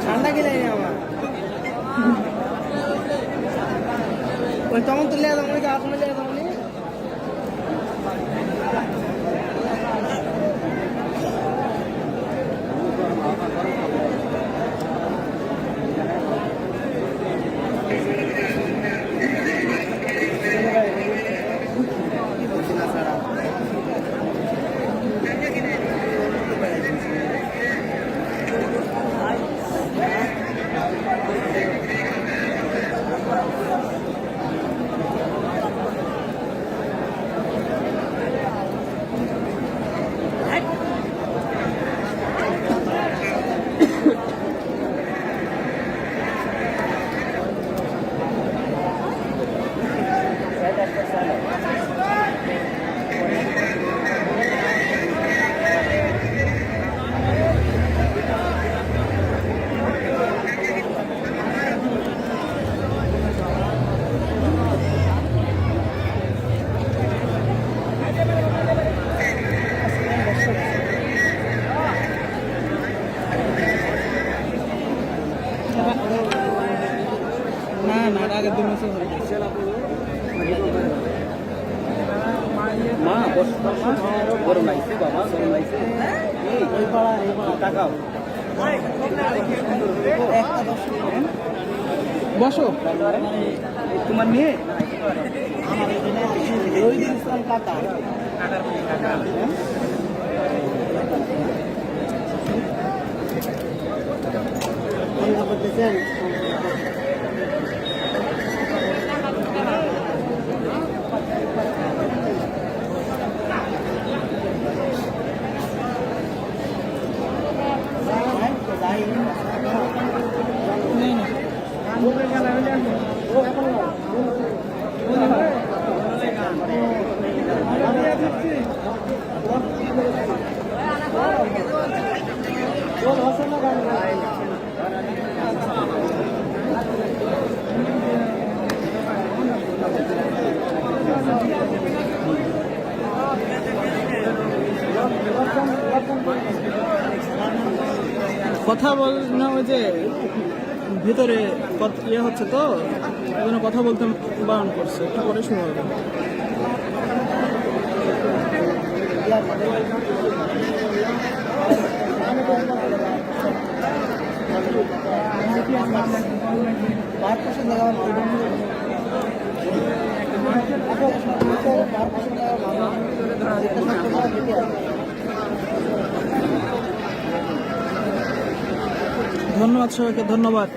ঠান্ডা গেলে আমার ওই তখন তুলে তখন আপনি তখন গরম লাগছে বাবা, গরম লাগছে। টাকাও বসো তোমার নিয়ে কথা বল না, ওই যে ভিতরে ইয়ে হচ্ছে তো ওই জন্য কথা বলতে বারণ করছে, একটু পরে শুরু হবে। ধন্যবাদ সবাইকে, ধন্যবাদ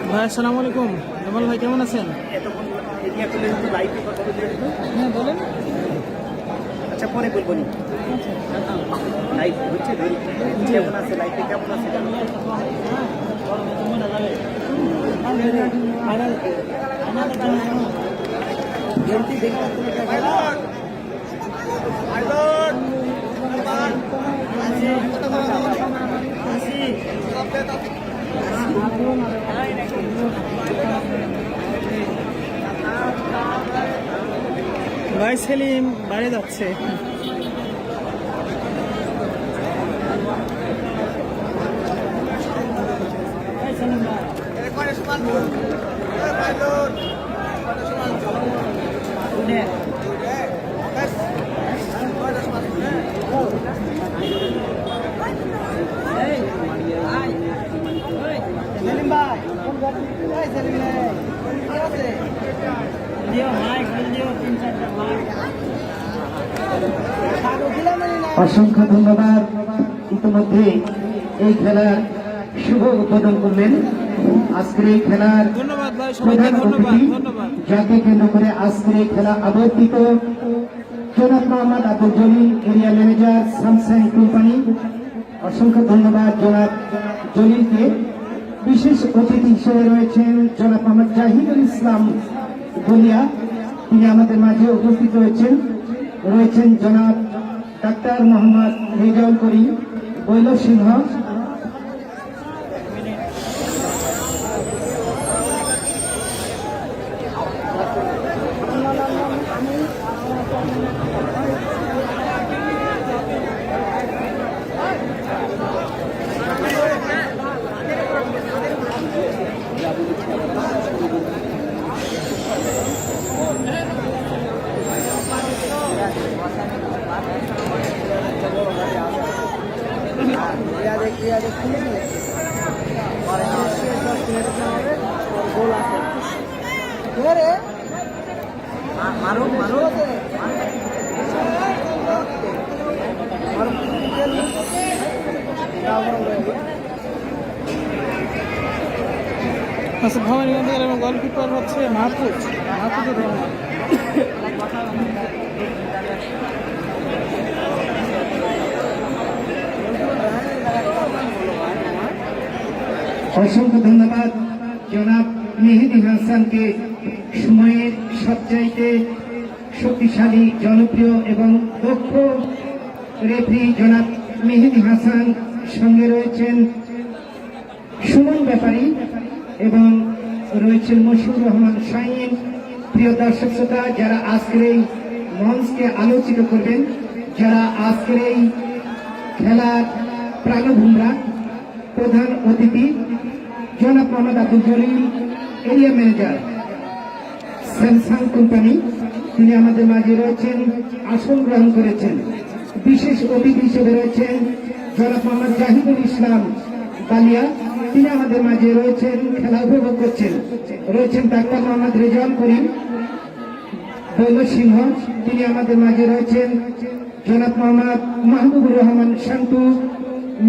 ভাই। আসসালামু আলাইকুম। জামাল ভাই কেমন আছেন? হ্যাঁ বলেন। আচ্ছা পরে বলবো নি। লাইফ হচ্ছে কেমন আছে, লাইফে কেমন আছে ভাই সেলিম বাইরে যাচ্ছে। অসংখ্য ধন্যবাদ। ইতিমধ্যে এই খেলার শুভ উদ্বোধন করলেন। আজকের এই খেলার প্রধান অতিথি, যাকে কেন্দ্র করে আজকের এই খেলা আবর্তিত, জনাব Mohammad Abdul Jalil, area manager, Samsung company. অসংখ্য ধন্যবাদ জনাব জলিলকে। বিশেষ অতিথি হিসেবে রয়েছেন জনাব মোহাম্মদ জাহিদুল ইসলাম বলিয়া, তিনি আমাদের মাঝে উপস্থিত রয়েছেন জনাব ডাক্তার মোহাম্মদ রেজাউল করিম বৈল সিংহ। মারো মারো আচ্ছা, ভবানীগঞ্জের এবং গোলকিপার হচ্ছে মাহফুজুর রহমান। অসংখ্য ধন্যবাদ জনাব মেহেদী হাসানকে, সময়ের সবচাইতে শক্তিশালী, জনপ্রিয় এবং দক্ষ রেফারি জনাব মেহেদী হাসান। সঙ্গে রয়েছেন সুমন ব্যাপারী এবং রয়েছেন মশিউর রহমান শাহীন। প্রিয় দর্শক শ্রোতা, যারা আজকের এই মঞ্চকে আলোচিত করবেন, যারা আজকের এই খেলার প্রাণভূমরা, প্রধান অতিথি জনাব Mohammad Abdul Jalil, area manager Samsung company, তিনি আমাদের মাঝে রয়েছেন, আসন গ্রহণ করেছেন। বিশেষ অতিথি হিসেবে রয়েছেন জনাব মোহাম্মদ জাহিদুল ইসলাম বালিয়া, তিনি আমাদের মাঝে রয়েছেন, খেলা উপভোগ করছেন। রয়েছেন ডাক্তার মোহাম্মদ রেজাউল করিম বৈল সিংহ, তিনি আমাদের মাঝে রয়েছেন। জনাব মোহাম্মদ মাহবুবুর রহমান শান্তু,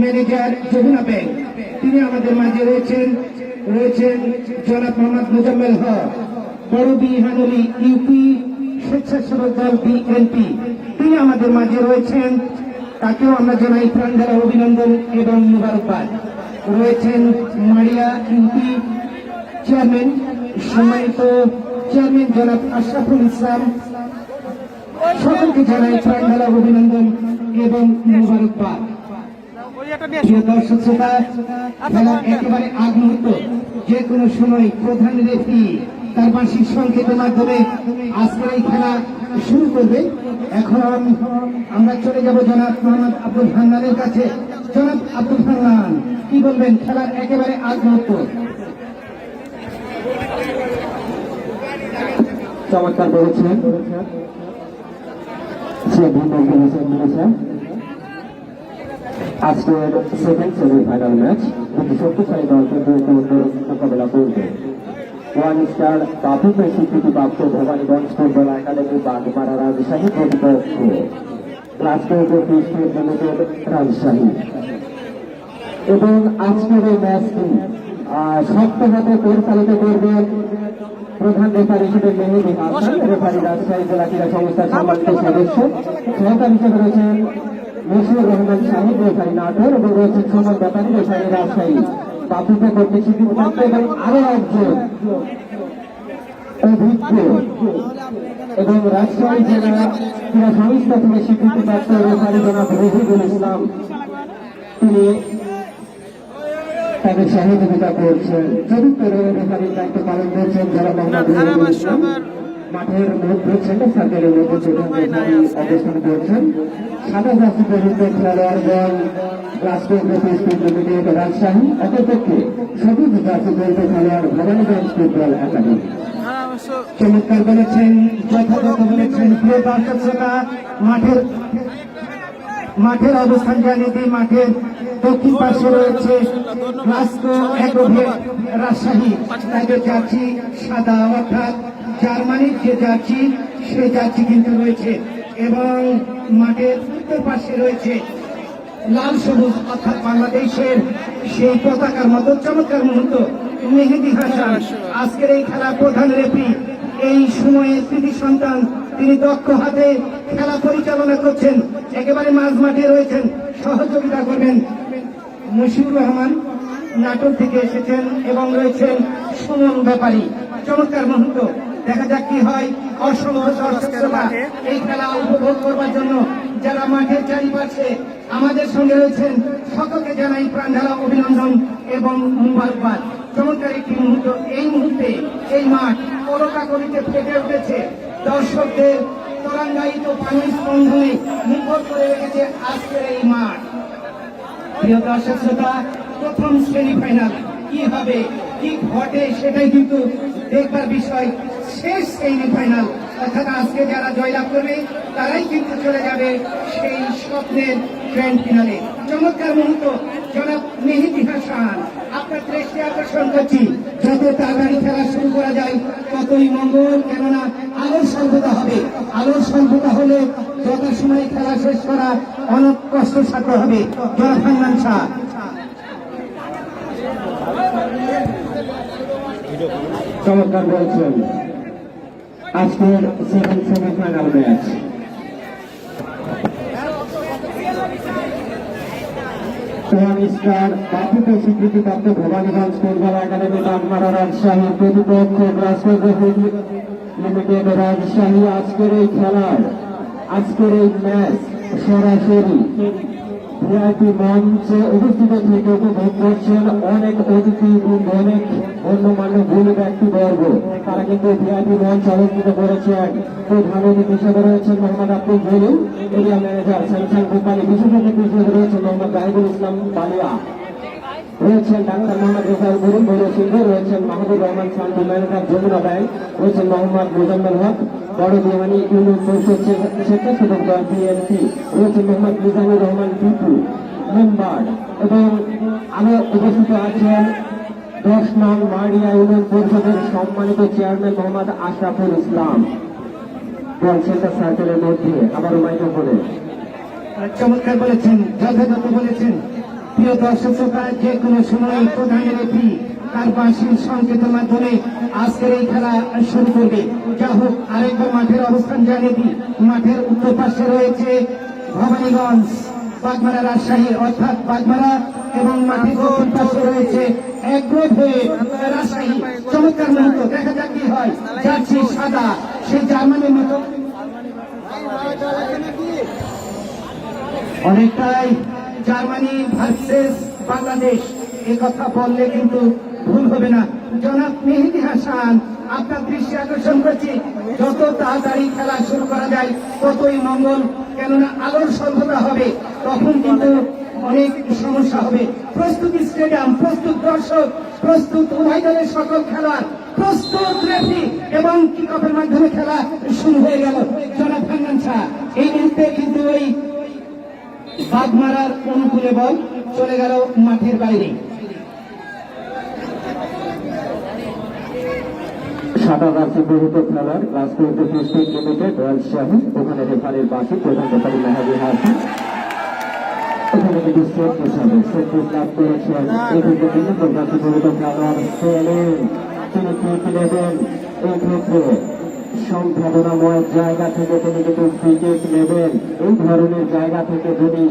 ম্যানেজার যমুনা ব্যাংক, তিনি আমাদের মাঝে রয়েছেন। রয়েছেন জনাব মোহাম্মদ মুজাম্মেল হক, বড় বিহানুলি ইউপি স্বেচ্ছাসেবক দল বিএনপি, তিনি আমাদের মাঝে রয়েছেন। তাকেও আমরা জানাই প্রাণঢালা অভিনন্দন এবং মুবারকবাদ। রয়েছেন মারিয়া ইউপি চেয়ারম্যান, সম্মানিত চেয়ারম্যান জনাব আশরাফুল ইসলাম, সকলকে জানাই প্রাণঢালা অভিনন্দন এবং মুবারকবাদ। প্রিয় দর্শক শ্রোতা, খেলার একেবারে আগ মুহূর্ত, যে কোনো সময় প্রধান রেফারি তার বাঁশির সংকেতের মাধ্যমে আজকের এই খেলা শুরু করবে। এখন আমরা চলে যাব জনাব মোহাম্মদ আব্দুল হান্নানের কাছে। জনাব আব্দুল হান্নান, কি বলবেন খেলার একেবারে আগ মুহূর্ত? চমৎকার বলেছেন আজকের সেকেন্ড সেমিফাইনাল ম্যাচ দুটি শক্তিশালী দল কিন্তু মোকাবেলা করবে। ওয়ান স্টার বাফুফে স্বীকৃতিপ্রাপ্ত ভবানীগঞ্জ ফুটবল একাডেমি বাগমারা রাজশাহী প্রতিপক্ষ গ্লাসগো ক্রিকেট লিমিটেড রাজশাহী। এবং আজকের এই ম্যাচটি সপ্তাহে পরিচালিত করবেন প্রধান রেফারি হিসেবে মেহেদী হাসান, রেফারি রাজশাহী জেলা ক্রীড়া সংস্থার সম্মানিত সদস্য। সহকারী হিসেবে রয়েছেন মশিউর রহমান শাহীন, রেফারি নাটোর, এবং রয়েছেন সুমন ব্যাপারী, রেফারি রাজশাহী। বাফুফে কর্তৃক স্বীকৃতিপ্রাপ্ত এবং আরো একজন অভিজ্ঞ এবং রাজশাহী জেলা ক্রীড়া সংস্থা থেকে স্বীকৃতিপ্রাপ্ত রেফারি জনাব রহিদুল ইসলাম, তিনি তাদের সহযোগিতা করছেন। চতুর্থ রেফারির দায়িত্ব পালন করছেন যারা মোহাম্মদ রহিদুল ইসলাম। মাঠের মধ্যে সেন্টার সার্কেলের মধ্যে প্রধান রেফারি অবস্থান করছেন। সাদা জার্সি পরিহিত খেলোয়াড় দল গ্লাসগো ক্রিকেট লিমিটেড রাজশাহী, অপরপক্ষে সবুজ জার্সি পরিহিত খেলোয়াড় ভবানীগঞ্জ ফুটবল একাডেমি। চমৎকার বলেছেন, যথাযথ বলেছেন। প্রিয় দর্শক শ্রোতা, মাঠের অবস্থান জানিয়ে দিই। মাঠের দক্ষিণ পাশে রয়েছে গ্লাসগো অ্যাগ্রোভেট রাজশাহী, তাদের জার্সি সাদা, অর্থাৎ জার্মানির যে জার্সি সেই জার্সি কিন্তু রয়েছে। এবং মাঠের উত্তর পাশে রয়েছে লাল সবুজ, অর্থাৎ বাংলাদেশের সেই পতাকার মতো চমৎকার মুহূর্ত। মেহেদী হাসান আজকের এই খেলা প্রধান রেফারি, এই সময়ে কৃতি সন্তান, তিনি দক্ষ হাতে খেলা পরিচালনা করছেন। একেবারে মাঝ মাঠে রয়েছেন, সহযোগিতা করবেন মশিউর রহমান, নাটোর থেকে এসেছেন, এবং রয়েছেন সুমন ব্যাপারী। চমৎকার মুহূর্ত, দেখা যাক কি হয়। অসংখ্য দর্শক শ্রোতা এই খেলা উপভোগ করবার জন্য যারা মাঠের চারিপাশে আমাদের সঙ্গে রয়েছেন, সকলকে জানাই প্রাণঢালা অভিনন্দন এবং মুবারকবাদ। চমৎকার একটি মুহূর্ত। এই মুহূর্তে এই মাঠ পরকাকলিতে ফেটে উঠেছে, দর্শকদের তরঙ্গায়িত পানি স্পন্দনে মুখর করে রেখেছে আজকের এই মাঠ। প্রিয় দর্শক শ্রোতা, প্রথম সেমিফাইনাল কি হবে, কি ঘটে, সেটাই কিন্তু দেখবার বিষয়। শেষ সেমিফাইনাল, অর্থাৎ আজকে যারা জয়লাভ করবে তারাই কিন্তু চলে যাবে সেই স্বপ্নের গ্র্যান্ড ফিনালে। চমৎকার মুহূর্ত জনাব মেহেদী হাসান আপনার দৃষ্টি আকর্ষণ করছি যত তাড়াতাড়ি খেলা শুরু করা যায় ততই মঙ্গল কেননা আলোর স্বল্পতা হবে আলোর স্বল্পতা হলে যথাসময়ে খেলা শেষ করা অনেক কষ্টসাধ্য হবে জনাব হান্নান শাহ চমৎকার বলছেন আজকের সেমিফাইনাল ম্যাচ ওয়ান স্টার বাফুকে স্বীকৃতিপ্রাপ্ত ভবানীগঞ্জ ফুটবল একাডেমি বাগমারা রাজশাহী প্রতিপক্ষ গ্লাসগো লিমিটেড রাজশাহী আজকের এই খেলার আজকের এই ম্যাচ সরাসরি ভিআইপি মঞ্চে উপস্থিত থেকে উপভোগ করছেন অনেক অতিথি অনেক গণ্যমান্য গুণী ব্যক্তিবর্গ তারা কিন্তু ভিআইপি মঞ্চ অলঙ্কৃত করেছেন প্রধান অতিথি হিসেবে রয়েছেন Mohammad Abdul Jalil area manager Samsung company বিশেষ অতিথি হিসেবে রয়েছেন মোহাম্মদ জাহিদুল ইসলাম বালিয়া রয়েছেন ডাক্তার মোহাম্মদ রেজাউল করিম বড় সিংহ রয়েছেন মাহবুব রহমান শান্তু ম্যানেজার যমুনা ব্যাংক রয়েছেন মোহাম্মদ মোজাম্মেল হক বড় দিওয়ানি ইউনিয়ন পরিষদ স্বেচ্ছাসেবক দল বিএনপি রয়েছেন মোহাম্মদ মিজানুর রহমান টিপু মেম্বার এবং আরো উপস্থিত আছেন 10 নং মারিয়া ইউনিয়ন পরিষদের সম্মানিত চেয়ারম্যান মোহাম্মদ আশরাফুল ইসলাম বল সেন্টার সার্কেলের মধ্যে আবারও মাইক্রোফোনে চমৎকার বলেছেন যথাযথ বলেছেন প্রিয় দর্শক শ্রোতা যে কোনো সময় প্রধান রেফারি তার বাঁশির সংকেতের মাধ্যমে আজকের এই খেলা শুরু করবে যা হোক আরেকবার মাঠের অবস্থান জানিয়ে দিই মাঠের উত্তর পাশে রয়েছে ভবানীগঞ্জ বাগমারা রাজশাহী অর্থাৎ বাগমারা এবং মাঠের দক্ষিণ পাশে রয়েছে রাজশাহী চমৎকার মুহূর্ত দেখা যাক কি হয় যাচ্ছি সাদা সেই জার্মানির মতো অনেকটাই জার্মানি ভার্সেস বাংলাদেশ এ কথা বললে কিন্তু ভুল হবে না জনাব মেহেদী হাসান আপনার দৃষ্টি আকর্ষণ করছি যত তাড়াতাড়ি খেলা শুরু করা যায় ততই মঙ্গল কেননা আলোর স্বল্পতা হবে তখন কিন্তু অনেক সমস্যা হবে প্রস্তুতি স্টেডিয়াম প্রস্তুত দর্শক প্রস্তুত উভয় দলের সকল খেলোয়াড় প্রস্তুত রেফারি এবং কিক অফের মাধ্যমে খেলা শুরু হয়ে গেল জনাব হান্নান শাহ এই মুহূর্তে কিন্তু ওই বাগমারার অনুকূলে বল চলে গেল মাঠের বাইরে সাদা রাজ্যে বহুত খেলার class twenty fifteen limited Rajshahi ওখানে রেফারির বাসী প্রধান রেফারি মেহেদী হাসান ওখানে কিন্তু সেট হিসাবে সেট লাভ করেছেন এই ক্ষেত্রে তিনি রাজ্যে বহুত খেলোয়াড় সেলেন তিনি কিক নেবেন এই ক্ষেত্রে সম্ভাবনাময় জায়গা থেকে তিনি কিন্তু ক্রিকেট নেবেন এই ধরনের জায়গা থেকে যদি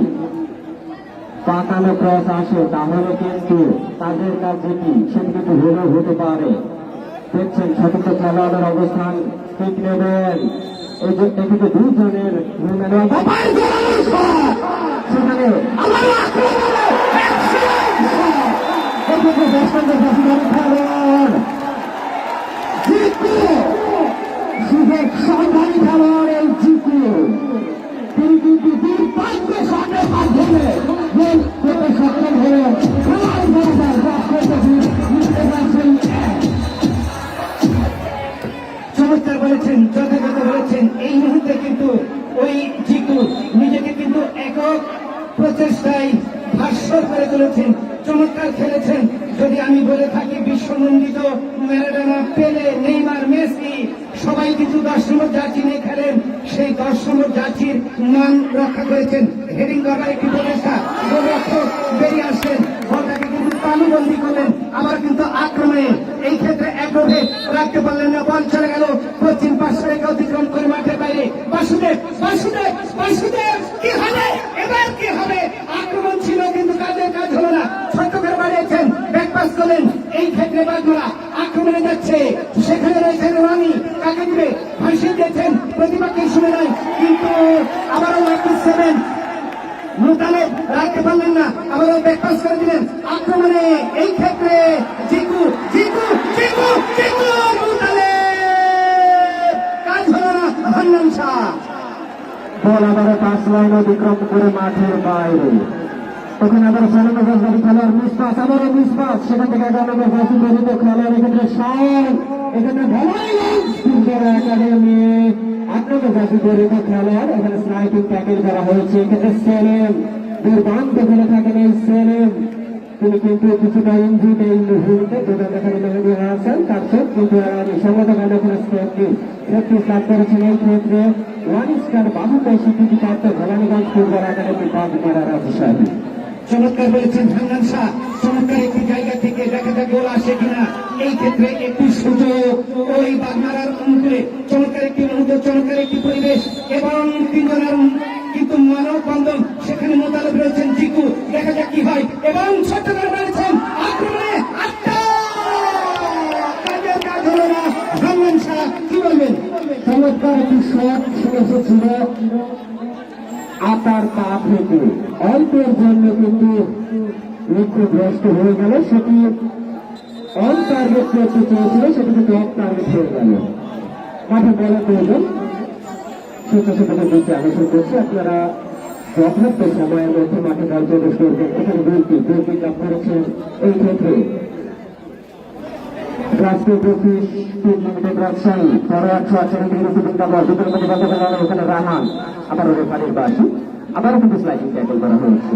পাকানো ক্রস আসে তাহলে কিন্তু তাদের কাজ যেটি সেটি কিন্তু হলেও হতে পারে দেখছেন সতর্ক খেলোয়াড়ের অবস্থান ঠিক নেবেন এই যে এদিকে দুজনের সেখানে সন্ধানী খেলোয়াড় এই জিকু তিনি কিন্তু দুর্ভাগ্যের সামনের মাধ্যমে গোল করতে সক্ষম হলেন চমৎকার বলেছেন যথাযথ বলেছেন এই মুহূর্তে কিন্তু ওই জিকু নিজেকে কিন্তু একক প্রচেষ্টায় ভাস্বর করে তুলেছেন চমৎকার খেলেছেন যদি আমি বলে থাকি বিশ্বনন্দিত ম্যারাডোনা পেলে নেইমার মেসি সবাই কিন্তু 10 নম্বর জার্সি নিয়ে খেলেন সেই 10 নম্বর জার্সির মান রক্ষা করেছেন হেডিং করার একটি প্রচেষ্টা গোলরক্ষক বেরিয়ে আসেন বলটাকে কিন্তু তালুবন্দি করলেন আবার কিন্তু আক্রমণে এই ক্ষেত্রে একভাবে রাখতে পারলেন না বল চলে গেল পশ্চিম পাশে রেখে অতিক্রম করে মাঠের বাইরে বাসুদেব বাসুদেব বাসুদেব কি হবে এবার কি হবে আক্রমণ ছিল কিন্তু কাজের কাজ হলো না ছোট্ট করে বাড়িয়েছেন ব্যাক পাস করলেন এই ক্ষেত্রে বাগমারা আক্রমণে যাচ্ছে সেখানে রয়েছেন রানি কাকে দিবে ভাসিয়ে দিয়েছেন প্রতিপক্ষের শুনে নাই কিন্তু আবারও 97 মোতালে রাখতে পারলেন না আবারও ব্যাক পাস করে দিলেন আক্রমণে এই ক্ষেত্রে জিকু জিকু জিকু জিকু মোতালে কাজ হলো না হান্নান শাহ বল আবারও পাস লাইন অতিক্রম করে মাঠের বাইরে ওখানে আবার 6 নম্বর জার্সি খেলোয়াড় মিসপাস আবারও মিসপাস সেখান থেকে 11 নম্বর জার্সি পরিচিত খেলোয়াড় এক্ষেত্রে শট এখানে ভবানীগঞ্জ ফুটবল একাডেমি 8 নম্বর জার্সি পরিচিত খেলোয়াড় এখানে স্নাইপিং ট্যাকেল করা হয়েছে এক্ষেত্রে সেলেম দুর্দান্ত খেলে থাকেন এই সেলেম। তিনি কিন্তু কিছুটা ইঞ্জিন এই মুহূর্তে দুজন দেখানো মেহেদি হাসান তার চোখ কিন্তু সঙ্গত কালে সেফটি লাভ করেছেন। এই ক্ষেত্রে ওয়ান স্টার বাবুকে স্বীকৃতিপ্রাপ্ত ভবানীগঞ্জ ফুটবল একাডেমি বাগমারা রাজশাহী। চমৎকার বলেছেন হান্নান শাহ, চমৎকার একটি জায়গা থেকে দেখা যাক গোল আসে কিনা। এই ক্ষেত্রে একটি সুযোগ ওই বাগমারার অনুকূলে, চমৎকার একটি মুহূর্ত, চমৎকার একটি পরিবেশ এবং তিনজনের কিন্তু মানববন্ধন। সেখানে মোতালেব রয়েছেন জিকু, দেখা যাক কি হয় এবং ছোট্ট করে মেরেছেন আক্রমণে আটটা কাজের কাজ হলো না। হান্নান শাহ কি বলবেন? চমৎকার একটি শট এসেছিল আতার পা থেকে, অল্পের জন্য কিন্তু লক্ষ্যভ্রষ্ট হয়ে গেল। সেটি অন টার্গেট করতে চেয়েছিল, সেটি কিন্তু অফ টার্গেট হয়ে গেল। মাঠে বলার প্রয়োজন স্বেচ্ছাসেবকের দিকে আকর্ষণ করছে। আপনারা যথার্থ সময়ের মধ্যে মাঠে বল প্রবেশ করবেন। এখানে দুর্বৃত্ত লাভ করেছেন। এই ক্ষেত্রে রাষ্ট্রীয় পঁচিশ লিমিটেড রাজশাহী 11 ওখানে রাহান আবারও রেফারির বাসি, আবারও কিন্তু স্লাইডিং ট্যাকল করা হয়েছে।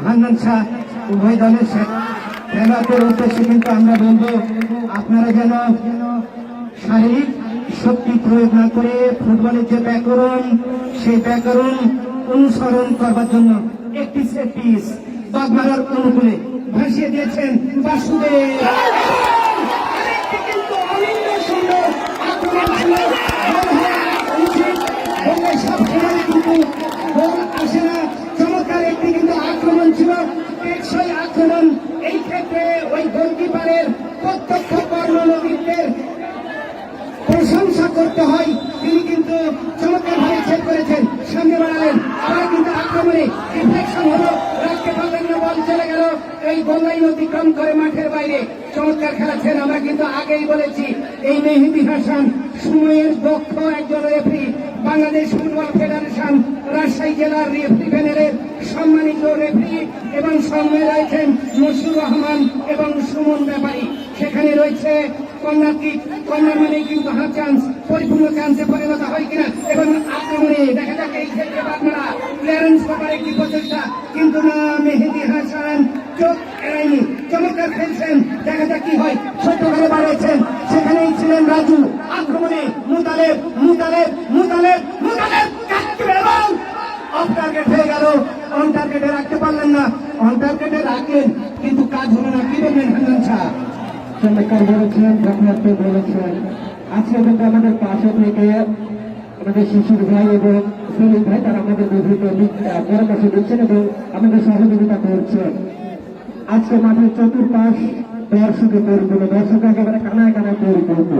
হান্নান শাহ উভয় দলের খেলোয়াড়দের উদ্দেশ্যে কিন্তু আমরা বলবো আপনারা যেন শারীরিক শক্তি প্রয়োগ না করে ফুটবলের যে ব্যাকরণ সেই ব্যাকরণ অনুসরণ করবার জন্য একটি সেট পিস বাগমারার অনুকূলে ভাসিয়ে দিয়েছেন বাসুদেব। আরেকটি কিন্তু অনিন্দ সুন্দর আক্রমণ ছিল। গোল হওয়া উচিত, গোলে সবসময় কিন্তু গোল আসে না। চমৎকার একটি কিন্তু আক্রমণ ছিল, টেকসই আক্রমণ। এই ক্ষেত্রে ওই গোলকিপারের প্রত্যক্ষ কর্মনবীদের প্রশংসা করতে হয়। তিনি কিন্তু চমৎকার ভাবে সেভ করেছেন, সামনে বাড়ালেন, আবার কিন্তু আক্রমণে রিফ্লেকশন হলো, রাখতে পারলেন না, বল চলে গেল এই গোল লাইন অতিক্রম করে মাঠের বাইরে। চমৎকার খেলাচ্ছেন। আমরা কিন্তু আগেই বলেছি এই মেহেদী হাসান সময়ের দক্ষ একজন referee, Bangladesh football federation Rajshahi জেলার রেফারি প্যানেলের সম্মানিত রেফারি এবং সঙ্গে রয়েছেন মশিউর রহমান এবং সুমন ব্যাপারী। সেখানে রয়েছে কর্নার কিক, কর্নার মানে কিন্তু হাফ চান্স পরিপূর্ণ চান্সে পরিণত হয় কিনা এবং আক্রমণে দেখা যাক এই ক্ষেত্রে বাগমারা ক্লিয়ারেন্স করার একটি প্রচেষ্টা, কিন্তু না, মেহেদী হাসান চোখ এড়ায়নি, চমৎকার খেলছেন। দেখা যাক কি হয়। ছোট্ট করে বাড়িয়েছেন, সেখানেই ছিলেন রাজু। আক্রমণে মুতালেব মুতালেব মুতালেব মুতালেব এবং অফ টার্গেট হয়ে গেল। অন টার্গেটে রাখতে পারলেন না, অন টার্গেটে রাখলেন কিন্তু কাজ হলো না। কি বলবেন হান্নান শাহ? চমৎকার বলেছেন, যথার্থ বলেছেন। আজকে কিন্তু আমাদের পাশে থেকে আমাদের শিশুর ভাই এবং সেলিম ভাই তারা আমাদের বিভিন্ন পরামর্শ দিচ্ছেন এবং আমাদের সহযোগিতা করছেন। আজকে মাঠের চতুর্পাশ দর্শকে পরিপূর্ণ, দর্শক একেবারে কানায় কানায় পরিপূর্ণ।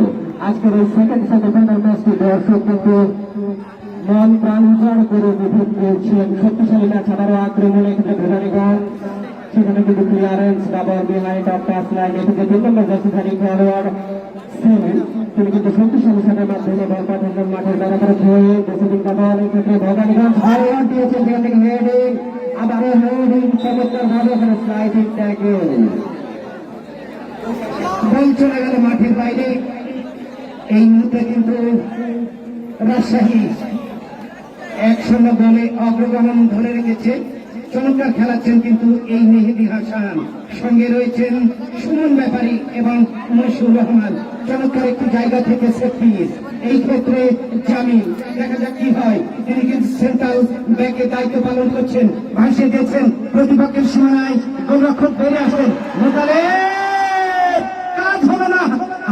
আজকের এই সেকেন্ড সেমিফাইনাল ম্যাচটি দর্শক কিন্তু মন প্রাণ উজাড় করে উপভোগ করছেন। শক্তিশালী ম্যাচ, আবারও আক্রমণে ক্ষেত্রে ভবানীগঞ্জ, সেখানে কিন্তু clearance double behind of touch line থেকে 3 নম্বর জার্সিধারী খেলোয়াড় সেলিম, তিনি কিন্তু শক্তিশালী শটের মাধ্যমে বল পাঠানোর মাঠের বরাবর হয়ে বেসিং বল। এই ক্ষেত্রে ভবানীগঞ্জ হাইওয়ার দিয়েছেন, সেখান থেকে হেডিং, আবারও হেডিং, চমৎকার ভাবে এখানে স্লাইডিং ট্যাকল, বল চলে গেল মাঠের বাইরে। এই মুহূর্তে কিন্তু রাজশাহী 1-0 গোলে অগ্রগমন ধরে রেখেছে। চমৎকার খেলাচ্ছেন কিন্তু এই মেহেদী হাসান, সঙ্গে রয়েছেন সুমন ব্যাপারী এবং মশিউর রহমান। চমৎকার একটি জায়গা থেকে সেফটি। এই ক্ষেত্রে জামিল, দেখা যাক কি হয়। তিনি কিন্তু সেন্ট্রাল ব্যাকে দায়িত্ব পালন করছেন, ভাসিয়ে দিয়েছেন প্রতিপক্ষের সীমানায়। গোলরক্ষক বেরিয়ে আসেন, কাজ হলো না।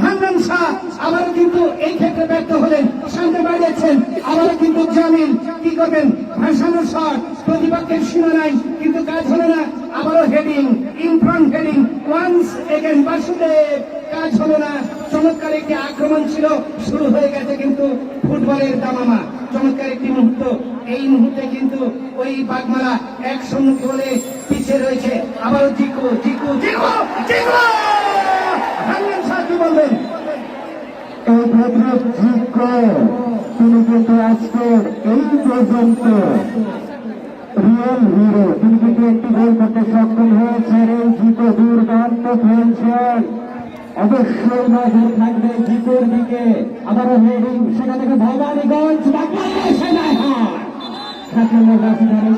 হান্নান শাহ আবারও কিন্তু এই ক্ষেত্রে ব্যর্থ হলেন, সামনে বাড়িয়েছেন, আবারও কিন্তু জামিল কি করবেন, ভাসানোর শট প্রতিপক্ষের সীমানায়, কিন্তু কাজ হলো না। আবারও heading, in front heading, once again Basudev, কাজ হলো না। চমৎকার একটি আক্রমণ ছিল, শুরু হয়ে গেছে কিন্তু ফুটবলের দামামা। চমৎকার একটি মুহূর্ত। এই মুহূর্তে কিন্তু ওই বাগমারা 1-0 গোলে পিছিয়ে রয়েছে। আবারও জিকো জিকো জিকো জিকো। হান্নান শাহ কি বলবেন? এই ভদ্রক জিকো, তিনি কিন্তু আজকের এই পর্যন্ত রিয়েল হিরো। তিনি কিন্তু একটি গোল করতে সক্ষম হয়েছেন। এই জিকো দুর্দান্ত খেলছেন, অবশ্যই নজর থাকবে জিকোর দিকে। আবারও হেডিং, সেখান থেকে ভবানীগঞ্জ বাংলাদেশে নাই হয় 7 নম্বর রাজধানী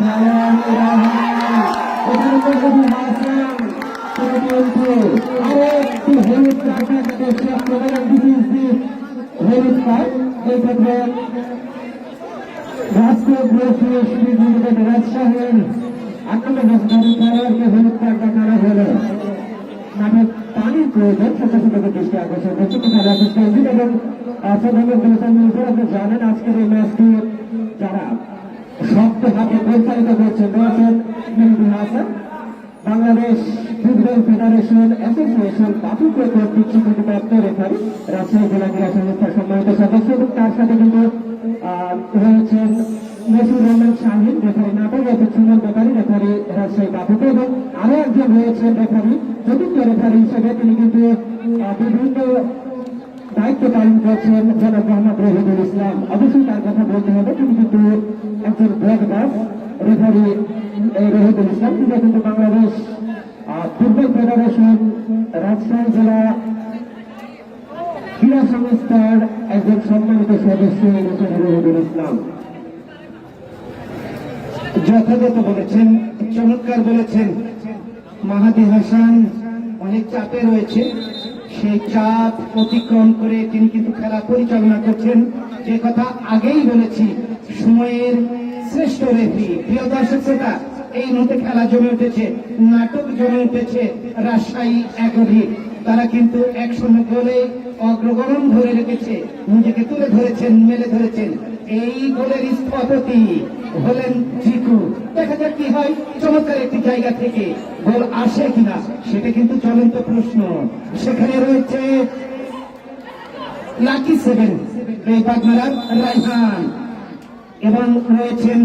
এই ক্ষেত্রে রাজশাহীর আক্রমণকারী খেলোয়াড়কে হলুদ কার্ড দেখানো হলো। মাঠে পানির প্রয়োজন সচেতনতার দৃষ্টি আকর্ষণ করছে খেলা এবং আপনি জানেন আজকের এই ম্যাচটি যারা শক্ত হাতে পরিচালিত করছেন রয়েছেন Mehedi Hasan, Bangladesh football federation association Bafufe কর্তৃক স্বীকৃতিপ্রাপ্ত রেফারি, রাজশাহী জেলা ক্রীড়া সংস্থার সম্মানিত সদস্য এবং তার সাথে কিন্তু রয়েছেন মশিউর রহমান শাহিন রেফারি নাটক, সুমন ব্যাপারী রেফারি রাজশাহী বাফুফে এবং আরো একজন রয়েছেন রেফারি চতুর্থ রেফারি হিসেবে তিনি কিন্তু বিভিন্ন দায়িত্ব পালন করছেন জনাব মোহাম্মদ রহিদুল ইসলাম। অবশ্যই তার কথা বলতে হবে, তিনি কিন্তু একজন ব্ল্যাক বাস রেফারি রহিদুল ইসলাম, তিনি কিন্তু বাংলাদেশ ফুটবল ফেডারেশন রাজশাহী জেলা ক্রীড়া সংস্থার একজন সম্মানিত সদস্য রহিদুল ইসলাম। যথাযথ বলেছেন, চমৎকার বলেছেন। মাহাদি হাসান অনেক চাপে রয়েছে, সেই চাপ অতিক্রম করে তিনি কিন্তু খেলা পরিচালনা করছেন। যে কথা আগেই বলেছি, সময়ের শ্রেষ্ঠ রেফারি। প্রিয় দর্শক শ্রোতা, এই মুহূর্তে খেলা জমে উঠেছে, নাটক জমে উঠেছে রাজশাহী একাডেমি। তারা কিন্তু 1-0 গোলে অগ্রগমন ধরে রেখেছে, নিজেকে তুলে ধরেছেন, মেলে ধরেছেন। এই গোলের স্থপতি হলেন জিকু। দেখা যাক কি হয়, চমৎকার একটি জায়গা থেকে গোল আসে কিনা, সেটা কিন্তু চলন্ত প্রশ্ন। সেখানে রয়েছে লাকি 7 এই পাগমারার রাইহান এবং রয়েছেন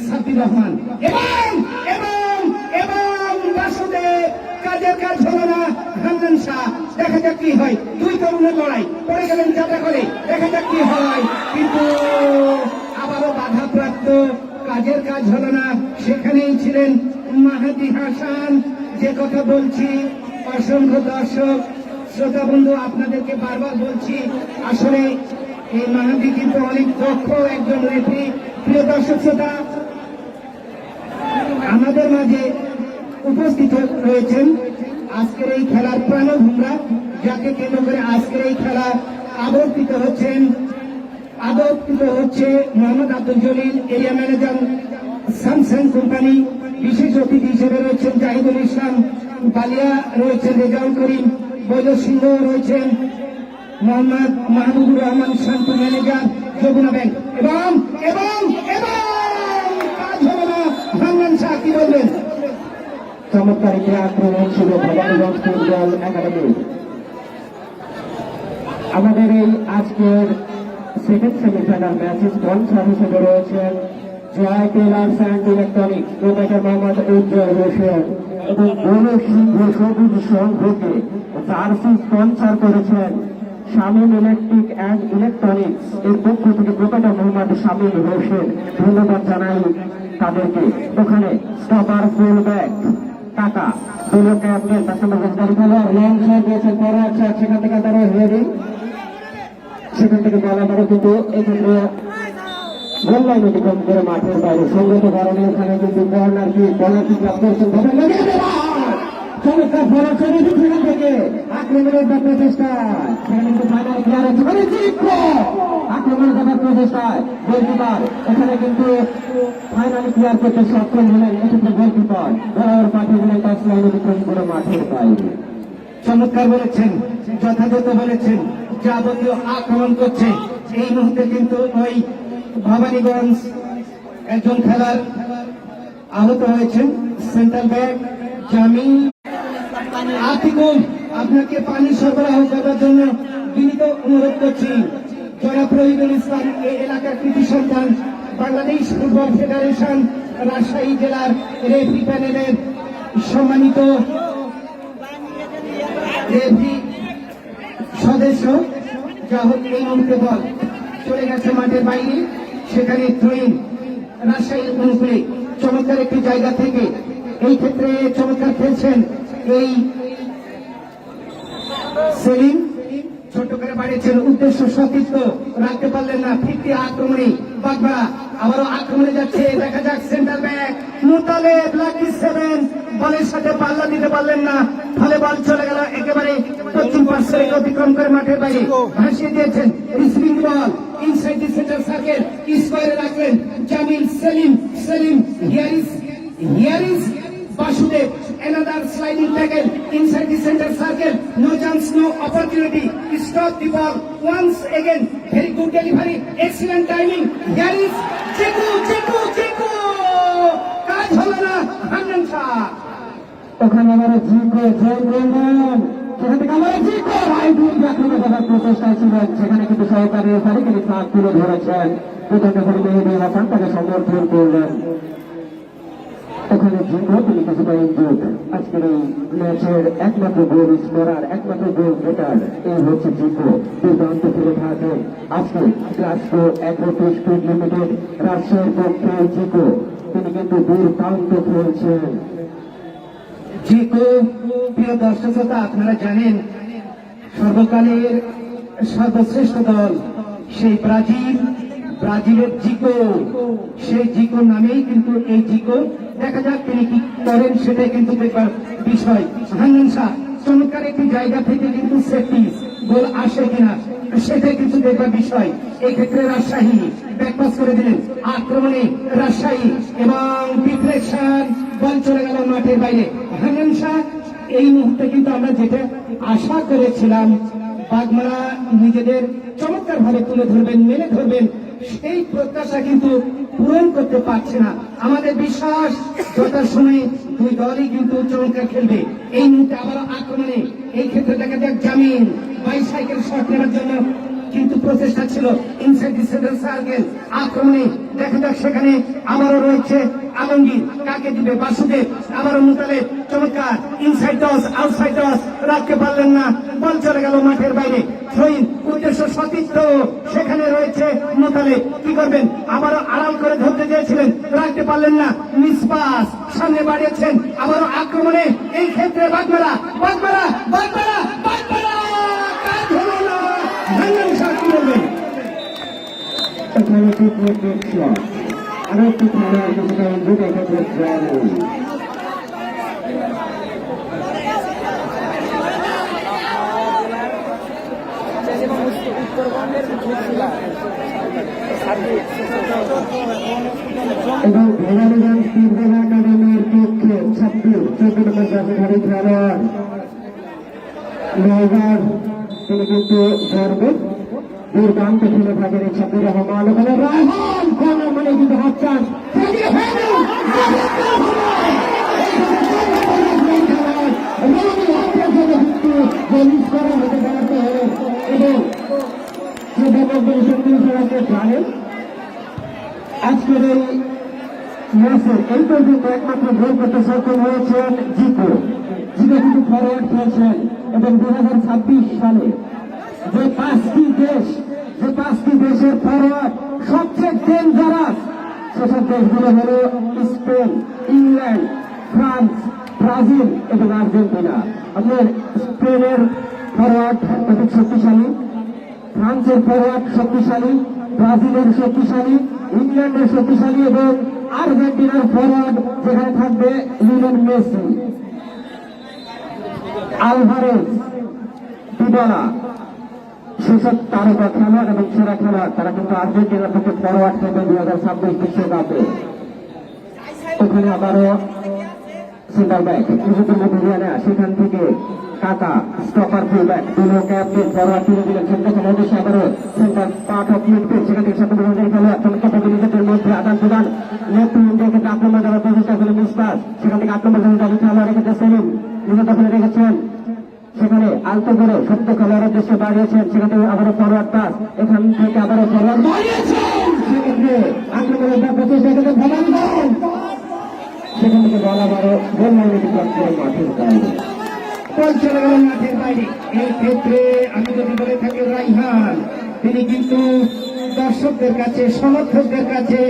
সাবির রহমান এবং এবং এবং বাসুদেব। কাজের কাজ হলো না, হান্নান শাহ। দেখা যাক কি হয়, দুই তরুণের লড়াই, পড়ে গেলেন চাপা করে। দেখা যাক কি হয়, কিন্তু আবারও বাধাপ্রাপ্ত, কাজের কাজ হলো না। সেখানেই ছিলেন মাহাদি হাসান। যে কথা বলছি, অসংখ্য দর্শক শ্রোতা বন্ধু আপনাদেরকে বারবার বলছি, আসলে এই মাহাদি কিন্তু অনেক দক্ষ একজন রেফারি। প্রিয় দর্শক শ্রোতা, আমাদের মাঝে উপস্থিত রয়েছেন আজকের এই খেলার প্রাণভূমরা, যাকে কেন্দ্র করে আজকের এই খেলা আবর্তিত হচ্ছে Mohammad Abdul Jalil, area manager Samsung company. বিশেষ অতিথি হিসেবে রয়েছেন জাহিদুল ইসলাম বালিয়া, রয়েছেন রেজাউল করিম বৈদ সিংহ, রয়েছেন মোহাম্মদ মাহবুবুর রহমান শান্তু ম্যানেজার যমুনা ব্যাংক এবং এবং এবং কাজ হলো না, হান্নান শাহ। কি বলবেন? চমৎকার একটি আক্রমণ ছিল ভবানীগঞ্জ ফুটবল একাডেমি। আমাদের এই আজকের সেকেন্ড সেমিফাইনাল ম্যাচে স্পন্সর হিসেবে রয়েছেন Joy tailors and electronics, proprietor Mohammad Ujjal Hossain এবং বড় সিংহ সবুজ সংঘকে জার্সি স্পন্সর করেছেন শামীম ইলেকট্রিক অ্যান্ড ইলেকট্রনিক্স এর পক্ষ থেকে প্রোপাইটার মোহাম্মদ শামীম হোসেন। ধন্যবাদ জানাই তাদেরকে। ওখানে স্টপার ফুল ব্যাক টাকা দুটো ক্যাপ্টেন তার সঙ্গে লং শট দিয়েছেন, বড় একটা, সেখান থেকে তারা হেডিং, সেখান থেকে বলা বড়, কিন্তু এক্ষেত্রে গোল লাইন অতিক্রম করে মাঠের বাইরে সঙ্গত কারণে ওখানে কিন্তু কর্নার কি প্রাপ্ত হচ্ছেন চমৎকার সরাসরি সেখান থেকে আক্রমণের প্রচেষ্টায়, সেখানে কিন্তু ফাইনাল প্লেয়ার আক্রমণের দেখার প্রচেষ্টায় গোলকিপার এখানে কিন্তু ফাইনালি ক্লিয়ার করতে সক্ষম হলেন। এক্ষেত্রে গোলকিপার বরাবর পাঠিয়ে দিলেন টাচ লাইন অতিক্রম করে মাঠের বাইরে। চমৎকার বলেছেন, যথাযথ বলেছেন। যাবতীয় আক্রমণ করছে এই মুহূর্তে, কিন্তু ওই ভবানীগঞ্জ একজন খেলার আহত হয়েছেন, সেন্ট্রাল ব্যাক জামি আতিকুল। আপনাকে পানি সরবরাহ করার জন্য বিনীত অনুরোধ করছি। জনাব রহিদুল ইসলাম এই এলাকার কৃতি সন্তান, বাংলাদেশ ফুটবল ফেডারেশন রাজশাহী জেলার রেফারি প্যানেলের সম্মানিত রেফারি সদস্য। যা হোক, এই মুহূর্তে বল চলে গেছে মাঠের বাইরে, সেখানে থ্রোইন রাজশাহী অনুকূলে চমৎকার একটি জায়গা থেকে এই ক্ষেত্রে চমৎকার খেলছেন এই সেলিম। ছোট করে বাড়িয়েছেন, উদ্দেশ্য সতীর্থ রাখতে পারলেন না। ফিরতি আক্রমণে বাগবাড়া আবারও আক্রমণে যাচ্ছে। দেখা যাক সেন্টার ব্যাক মুতালেব লাকি 7 বলের সাথে পাল্লা দিতে পারলেন না, ফলে বল চলে গেল একেবারে পশ্চিম পার্শ্বে অতিক্রম করে মাঠের বাইরে ভাসিয়ে দিয়েছেন। Receiving ball inside the centre circle স্কোয়ারে রাখলেন Jamil Selim here is Vasudev, another sliding tackle inside the center circle. No chance, no opportunity. Stop the ball once again. Very good delivery, excellent timing. Here is Chiku. কাজ হলো না, হান্নান শাহ। ওখানে আমার জিকো জয় বললেন, সেখান থেকে আমার জিকো ভাই দুই আক্রমণ করার প্রচেষ্টা ছিলেন, সেখানে কিন্তু সহকারী রেফারি তিনি ফাঁক তুলে ধরেছেন। প্রথম রেফারি মেহেদী হাসান তাকে সমর্থন করলেন। ওখানে জিকো তিনি কিছুটা ইনজুর্ড। আজকের এই ম্যাচের একমাত্র গোল স্কোরার, একমাত্র গোল গেটার এই হচ্ছে জিকো। দুর্দান্ত খেলে থাকেন আজকে গ্লাসগো অ্যাগ্রো স্পিড লিমিটেড রাজশাহীর পক্ষে জিকো তিনি কিন্তু দুর্দান্ত খেলছেন। জিকো প্রিয় দর্শক শ্রোতা, আপনারা জানেন সর্বকালের সর্বশ্রেষ্ঠ দল সেই ব্রাজিলের জিকো, সেই জিকো নামেই কিন্তু এই জিকো। দেখা যাক তিনি কি করেন, সেটাই কিন্তু দেখবার বিষয়। হান্নান শাহ চমৎকার একটি জায়গা থেকে কিন্তু সেফটি গোল আসে কিনা সেটাই কিন্তু দেখবার বিষয়। এই ক্ষেত্রে রাজশাহী ব্যাকপাস করে দিলেন, আক্রমণে রাজশাহী এবং ডিফ্লেকশন, বল চলে গেল মাঠের বাইরে। হান্নান শাহ এই মুহূর্তে কিন্তু আমরা যেটা আশা করেছিলাম বাগমারা নিজেদের চমৎকার ভাবে তুলে ধরবেন, মেনে ধরবেন, সেই প্রত্যাশা কিন্তু পূরণ করতে পারছে না। আমাদের বিশ্বাস যথার সময় দুই দলই কিন্তু চমৎকার খেলবে। এই মুহূর্তে আবারও আক্রমণে এই ক্ষেত্রে দেখা যাক জামিন বাইসাইকেল শট নেওয়ার জন্য কিন্তু প্রচেষ্টা ছিল ইনসাইড দি সেন্টার সার্কেল। আক্রমণে দেখা যাক সেখানে আবারও রয়েছে আলমগীর, কাকে দিবে বাসুদেব, আবারও মুতালেব, চমৎকার ইনসাইড টস আউটসাইড টস, রাখতে পারলেন না, বল চলে গেল মাঠের বাইরে। থ্রোইন উদ্দেশ্য সতীর্থ, সেখানে রয়েছে মুতালেব, কি করবেন, আবারও আড়াল করে ধরতে চেয়েছিলেন, রাখতে পারলেন না, মিসপাস সামনে বাড়িয়েছেন, আবারও আক্রমণে এই ক্ষেত্রে বাগমারা কাজ হলো না। হান্নান শাহ কি বলবেন? এখানে আরো একটু খেলার কিছুটা ইনজুর্ড এক্ষেত্রে এবং ভেড়ালিগঞ্জ ফুটবল একাডেমির পক্ষে 14 নম্বর জাতীয়ধারী খেলোয়াড় নওগাঁর তিনি কিন্তু গর্বে দুর্দান্ত খেলে থাকেন এই ছাব্বির রহমান। ওখানে রায়হান কর্নার মানে কিন্তু হাত চান জানেন আজকের এই ম্যাচের এই পর্যন্ত একমাত্র গোল করতে সক্ষম হয়েছেন জিকো কিন্তু ফরওয়ার্ড খেলছেন। এবং 2026 সালে যে পাঁচটি দেশের ফরওয়ার্ড সবচেয়ে ডেঞ্জারাস, সেসব দেশগুলো হল স্পেন, ইংল্যান্ড, ফ্রান্স, ব্রাজিল এবং আর্জেন্টিনা। আপনার স্পেনের ফরওয়ার্ড অধিক শক্তিশালী, ফ্রান্সের ফরওয়ার্ড শক্তিশালী, ব্রাজিলের শক্তিশালী, ইংল্যান্ডের শক্তিশালী এবং আর্জেন্টিনার ফরওয়ার্ড যেখানে থাকবে লিওনেল মেসি, আলভারেজ, ডিবালা, সেসব তারকা খেলোয়াড় এবং সেরা খেলোয়াড় তারা কিন্তু আর্জেন্টিনার পক্ষে ফরওয়ার্ড খেলবে 2026 বিশ্বকাপে। ওখানে আবারও সেন্টার ব্যাক নিজেদের মধ্যে নিয়ে নেয়, সেখান থেকে কাকা স্টপার ফুল ব্যাক দুটো ক্যাপ্টেন ফরওয়ার্ড তুলে দিলেন। সেখানে অবশ্যই আবারও সেন্টার পার্ট অফ মিডফিল্ড, সেখান থেকে সাথে খেলোয়াড় চমৎকার নিজেদের মধ্যে আদান প্রদান, নেতৃত্ব ক্ষেত্রে আক্রমণ দেওয়ার প্রচেষ্টা করে মিসপাস, সেখান থেকে আক্রমণ খেলোয়াড় রেখেছে সেলিম, নিজের দখলে রেখেছেন, সেখানে আলতো করে সত্য খেলোয়াড়ের দেশে বাড়িয়েছেন, সেখান থেকে আবারও ফরওয়ার্ড পাস, এখান থেকে আবারও ফরওয়ার্ড বাড়িয়েছেন, সেক্ষেত্রে আক্রমণের প্রচেষ্টা থেকে ফলান দেন, সেখান থেকে বল আবারও গোল লাইনে মাঠের বাইরে, বল চলে গেল মাঠের বাইরে। এই ক্ষেত্রে আমি যদি বলে থাকি রাইহান, তিনি কিন্তু দর্শকদের কাছে, সমর্থকদের কাছে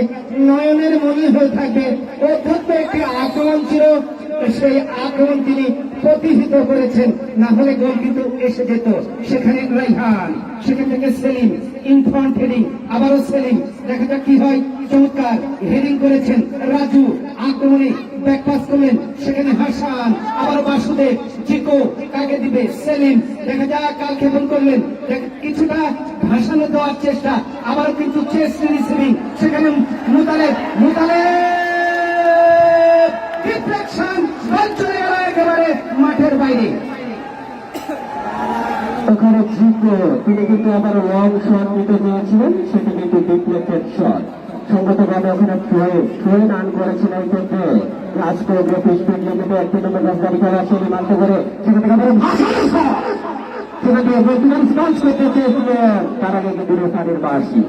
নয়নের মনি হয়ে থাকবে। অত্যন্ত একটি আক্রমণ ছিল, সেই আক্রমণ তিনি প্রতিহিত করেছেন, না হলে গোল কিন্তু এসে যেত। সেখানে রাইহান, সেখান থেকে সেলিম, ইনফ্রন্ট হেডিং, আবারও সেলিম, দেখা যাক কি হয়। চমৎকার হেডিং করেছেন রাজু, আক্রমণে ব্যাকপাস করলেন, সেখানে হাসান, আবারও বাসুদেব, জিকো, কাকে দিবে সেলিম, দেখা যাক কাল ক্ষেপণ করলেন, কিছুটা ভাসানো দেওয়ার চেষ্টা, আবার কিন্তু চেস্ট রিসিভিং, সেখানে মুতালে ডিফ্লেকশন, বল চলে গেল একেবারে মাঠের বাইরে। ওখানে জিতো তিনি কিন্তু আবার লং শট নিতে চেয়েছিলেন, সেটি কিন্তু ডিফ্লেক্টেড শট। সম্মতভাবে ওখানে থ্রোয়ে রান করেছেন এই ক্ষেত্রে রাজকোট স্পিড লিমিটে 1 নম্বর রাজধানী খেলা সেটি মানতে করে সেখান থেকে আবার সেখান থেকে রেসপন্স করতে চেয়েছিলেন, তার আগে কিন্তু রেফারির বাঁশি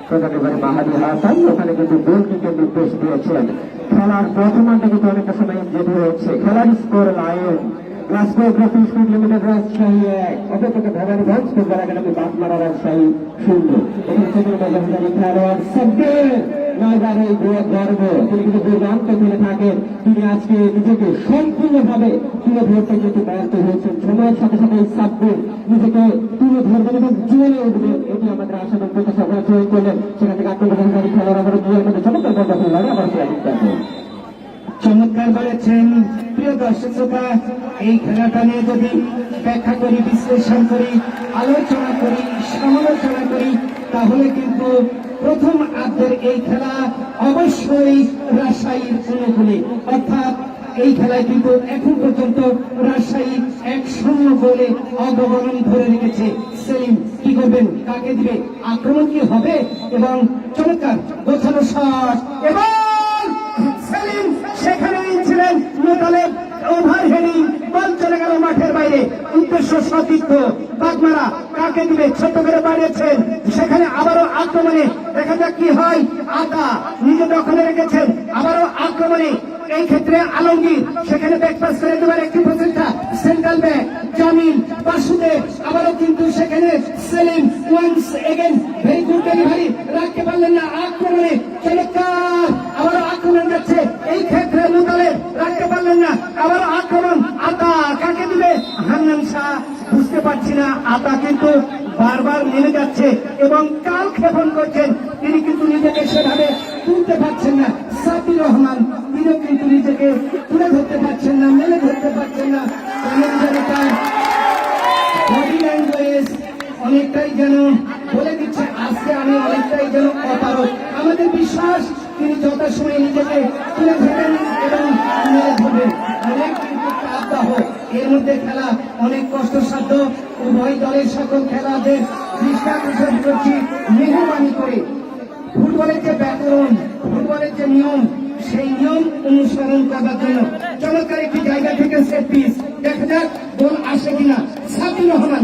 প্রধান এবারে মাহাদি হাসান ওখানে কিন্তু গোল কিকের নির্দেশ দিয়েছেন। খেলার প্রথমার্ধে কিন্তু অনেকটা সময় যেতে হয়েছে। খেলার score line Rajkot speed limited Rajshahi 1, অপরপক্ষে ভবানীগঞ্জ ফুটবল একাডেমি বাগমারা রাজশাহী 0। এখানে সেকেন্ড রাজধানী খেলোয়াড় সাব্বির নয়বার এই গর্ব, তিনি কিন্তু দুর্দান্ত খেলে থাকেন। তিনি আজকে নিজেকে সম্পূর্ণভাবে তুলে ধরতে কিন্তু ব্যর্থ হয়েছেন। সময়ের সাথে সাথে এই সাব্বির নিজেকে তুলে ধরবেন এবং জ্বলে উঠবেন, এটি আমাদের আশা এবং প্রত্যাশা চয়ন করলেন। সেখান থেকে আত্মবিশ্বাসী খেলোয়াড় আবার দুয়ের মধ্যে চমৎকার বল দখল লাগে আবার চমৎকার বলেছেন। প্রিয় দর্শক শ্রোতা, এই খেলাটা নিয়ে যদি ব্যাখ্যা করি, বিশ্লেষণ করি, আলোচনা করি, সমালোচনা করি, তাহলে কিন্তু প্রথম আর্ধের এই খেলা অবশ্যই রাজশাহীর অনুকূলে, অর্থাৎ এই খেলায় কিন্তু এখন পর্যন্ত রাজশাহী 1-0 গোলে অগ্রগমন ধরে রেখেছে। সেলিম কি করবেন, কাকে দিবে, আক্রমণ কি হবে, এবং চমৎকার গোছানো শট, এবং সেলিম সেখানেই ছিলেন। মোতালেব ওভারহেডিং, বল চলে গেল মাঠের বাইরে। উদ্দেশ্য সতীর্থ বাগমারা কাকে দিবে, ছোট করে বাড়িয়েছেন, সেখানে আবারও আক্রমণে দেখা যাক কি হয়। আতা নিজে দখলে রেখেছেন, আবারও আক্রমণে এই ক্ষেত্রে আলমগীর সেখানে ব্যাকপাস করে দেবার একটি প্রচেষ্টা। সেন্ট্রাল ব্যাক জামিল বাসুদেব, আবারও কিন্তু সেখানে Selim once again very good delivery, রাখতে পারলেন না। আক্রমণে চমৎকার, আবারও আক্রমণ যাচ্ছে এই ক্ষেত্রে মুতালেব, রাখতে পারলেন না, আবারও আক্রমণ। আতা কাকে দিবে, হান্নান শাহ, বুঝতে পারছি না। আতা কিন্তু বারবার নেমে যাচ্ছে এবং কাল ক্ষেপণ করছেন, তিনি কিন্তু নিজেকে সেভাবে তুলতে পারছেন না। সাব্বির রহমান তিনিও কিন্তু নিজেকে তুলে ধরতে পারছেন না, মেলে ধরতে পারছেন না। বডি ল্যাঙ্গুয়েজ অনেকটাই যেন বলে দিচ্ছে আজকে আমি অনেকটাই যেন অপারক। আমাদের বিশ্বাস তিনি যথাসময়ে নিজেকে তুলে ধরবেন এবং মেলে ধরবেন। অনেক কিন্তু চাপদাহ, এর মধ্যে খেলা অনেক কষ্টসাধ্য। উভয় দলের সকল খেলাদের দৃষ্টাকর্ষণ করছি মেহরবানি করে। ফুটবলের যে ব্যাকরণ, ফুটবলের যে নিয়ম, সেই নিয়ম অনুসরণ করার জন্য চমৎকার একটি জায়গা থেকে সেট পিস, দেখা যাক গোল আসে কিনা। সাব্বির রহমান